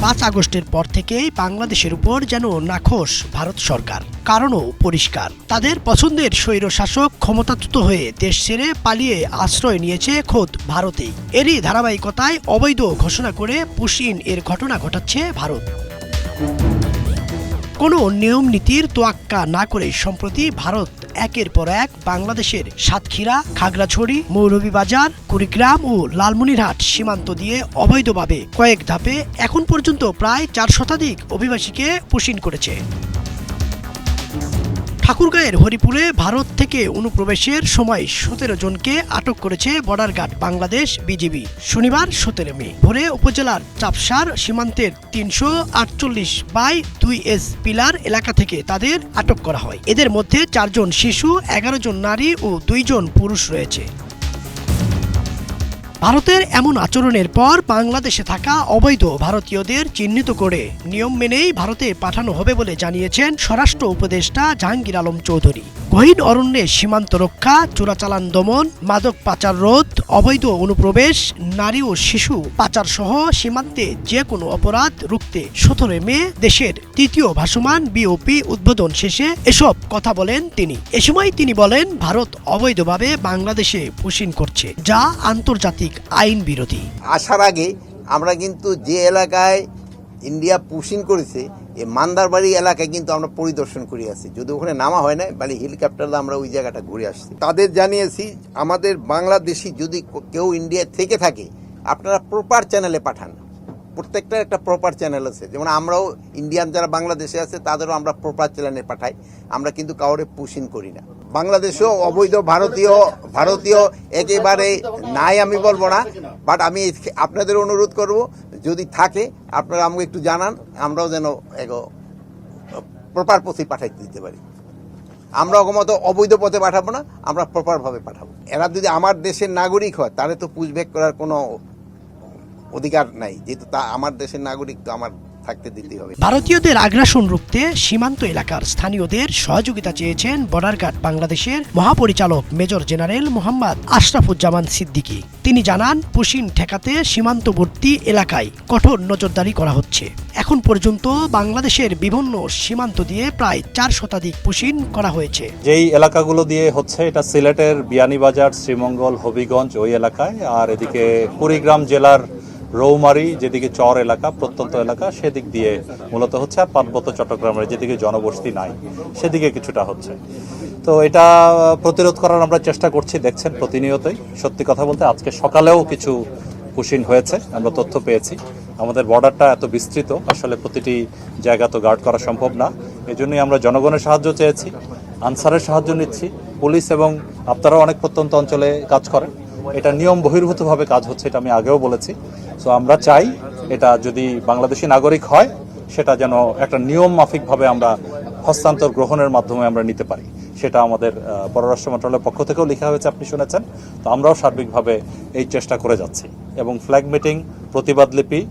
5 আগস্টের পর থেকেই বাংলাদেশের উপর যেন নাখোশ ভারত সরকার। কারণও পরিষ্কার, তাদের পছন্দের স্বৈরশাসক ক্ষমতাচ্যুত হয়ে দেশ ছেড়ে পালিয়ে আশ্রয় নিয়েছে খোদ ভারতেই। এরই ধারাবাহিকতায় অবৈধ ঘোষণা করে পুশিন এর ঘটনা ঘটাচ্ছে ভারত। কোনো নিয়ম নীতির তোয়াক্কা না করে সম্প্রতি ভারত একের পর এক বাংলাদেশের সাতক্ষীরা, খাগড়াছড়ি, মৌলভীবাজার, কুড়িগ্রাম ও লালমনিরহাট সীমান্ত দিয়ে অবৈধভাবে কয়েক ধাপে এখন পর্যন্ত প্রায় 4 শতাধিক অভিবাসীকে পুশিন করেছে। ঠাকুরগাঁয়ের হরিপুরে ভারত থেকে অনুপ্রবেশের সময় 17 জনকে আটক করেছে বর্ডার গার্ড বাংলাদেশ বিজিবি। শনিবার 17 মে ভোরে উপজেলার চাপসার সীমান্তের 348/2S পিলার এলাকা থেকে তাদের আটক করা হয়। এদের মধ্যে 4 জন শিশু, 11 জন নারী ও 2 জন পুরুষ রয়েছে। ভারতের এমন আচরণের পর বাংলাদেশে থাকা অবৈধ ভারতীয়দের চিহ্নিত করে নিয়ম মেনেই ভারতে পাঠানো হবে বলে জানিয়েছেন স্বরাষ্ট্র উপদেষ্টা জাহাঙ্গীর আলম চৌধুরী। গহীন অরণ্যে সীমান্ত রক্ষা, চোরাচালান দমন, মাদক পাচার রোধ, অবৈধ অনুপ্রবেশ, নারী ও শিশু পাচার সহ সীমান্তে যে কোনো অপরাধ রুখতে 17 মে দেশের 3য় ভাসমান বিওপি উদ্বোধন শেষে এসব কথা বলেন তিনি। এ সময় তিনি বলেন, ভারত অবৈধভাবে বাংলাদেশে পুশিন করছে, যা আন্তর্জাতিক আইন বিরোধী। আসার আগে আমরা কিন্তু যে এলাকায় ইন্ডিয়া পুশিন করেছে এই মান্দারবাড়ি এলাকায় কিন্তু আমরা পরিদর্শন করে আসি, যদি ওখানে নামা হয় না, মানে হেলিকপ্টারে আমরা ওই জায়গাটা ঘুরে আসছি। তাদের জানিয়েছি আমাদের বাংলাদেশি যদি কেউ ইন্ডিয়া থেকে থাকে আপনারা প্রপার চ্যানেলে পাঠান। প্রত্যেকটা একটা প্রপার চ্যানেল আছে, যেমন আমরাও ইন্ডিয়ান যারা বাংলাদেশে আছে তাদেরও আমরা প্রপার চ্যানেলে পাঠাই। আমরা কিন্তু কাউরে পুশিন করি না। বাংলাদেশেও অবৈধ ভারতীয় একেবারে নাই আমি বলবো না, বাট আমি আপনাদের অনুরোধ করব যদি থাকে আপনারা আমাকে একটু জানান, আমরাও যেন প্রপার পথে পাঠাইতে দিতে পারি। আমরা মতো অবৈধ পথে পাঠাবো না, আমরা প্রপারভাবে পাঠাবো। এরা যদি আমার দেশের নাগরিক হয় তাহলে তো পুশব্যাক করার কোনো অধিকার নাই, যেহেতু তা আমার দেশের নাগরিক, তো আমার থাকতে দিতে হবে। ভারতীয়দের আগ্রাসন রুখতে সীমান্ত এলাকার স্থানীয়দের সহযোগিতা চেয়েছেন বর্ডার গার্ড বাংলাদেশের মহাপরিচালক মেজর জেনারেল মোহাম্মদ আশরাফুজ্জামান সিদ্দিকী। তিনি জানান, পুশিন ঠেকাতে সীমান্তবর্তী এলাকায় কঠোর নজরদারি করা হচ্ছে। এখন পর্যন্ত বাংলাদেশের বিভিন্ন সীমান্ত দিয়ে প্রায় 4 শতাধিক পুশিন করা হয়েছে। যেই এলাকাগুলো দিয়ে হচ্ছে, এটা সিলেটের বিয়ানীবাজার, শ্রীমঙ্গল, হবিগঞ্জ ওই এলাকায়, আর এদিকে কুড়িগ্রাম জেলার রৌমারি যেদিকে চর এলাকা, প্রত্যন্ত এলাকা, সেদিক দিয়ে মূলত হচ্ছে। আর পার্বত্য চট্টগ্রামের যেদিকে জনবসতি নাই সেদিকে কিছুটা হচ্ছে। তো এটা প্রতিরোধ করার আমরা চেষ্টা করছি, দেখছেন প্রতিনিয়তই। সত্যি কথা বলতে আজকে সকালেও কিছু পুশিন হয়েছে, আমরা তথ্য পেয়েছি। আমাদের বর্ডারটা এত বিস্তৃত, আসলে প্রতিটি জায়গা তো গার্ড করা সম্ভব না। এজন্যই আমরা জনগণের সাহায্য চেয়েছি, আনসারের সাহায্য নিচ্ছি, পুলিশ এবং আপনারাও অনেক প্রত্যন্ত অঞ্চলে কাজ করেন। এটা নিয়ম বহির্ভূতভাবে কাজ হচ্ছে, এটা আমি আগেও বলেছি। সো আমরা চাই এটা যদি বাংলাদেশি নাগরিক হয় সেটা যেন একটা নিয়ম মাফিকভাবে আমরা হস্তান্তর গ্রহণের মাধ্যমে আমরা নিতে পারি। সেটা আমাদের পররাষ্ট্র মন্ত্রণালয়ের পক্ষ থেকেও লেখা হয়েছে, আপনি শুনেছেন। তো আমরাও সার্বিকভাবে এই চেষ্টা করে যাচ্ছি এবং ফ্ল্যাগ মিটিং, প্রতিবাদ লিপি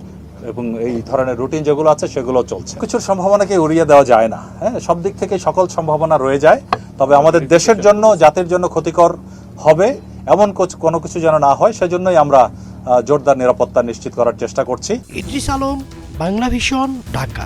এবং এই ধরনের রুটিন যেগুলো আছে সেগুলো চলছে। কিছুর সম্ভাবনাকে উড়িয়ে দেওয়া যায় না, হ্যাঁ, সব দিক থেকে সকল সম্ভাবনা রয়ে যায়। তবে আমাদের দেশের জন্য, জাতির জন্য ক্ষতিকর হবে এমন কোনো কিছু যেন না হয়, সেজন্যই আমরা জোরদার নিরাপত্তা নিশ্চিত করার চেষ্টা করছি। ইদ্রিস আলম, বাংলা ভিশন, ঢাকা।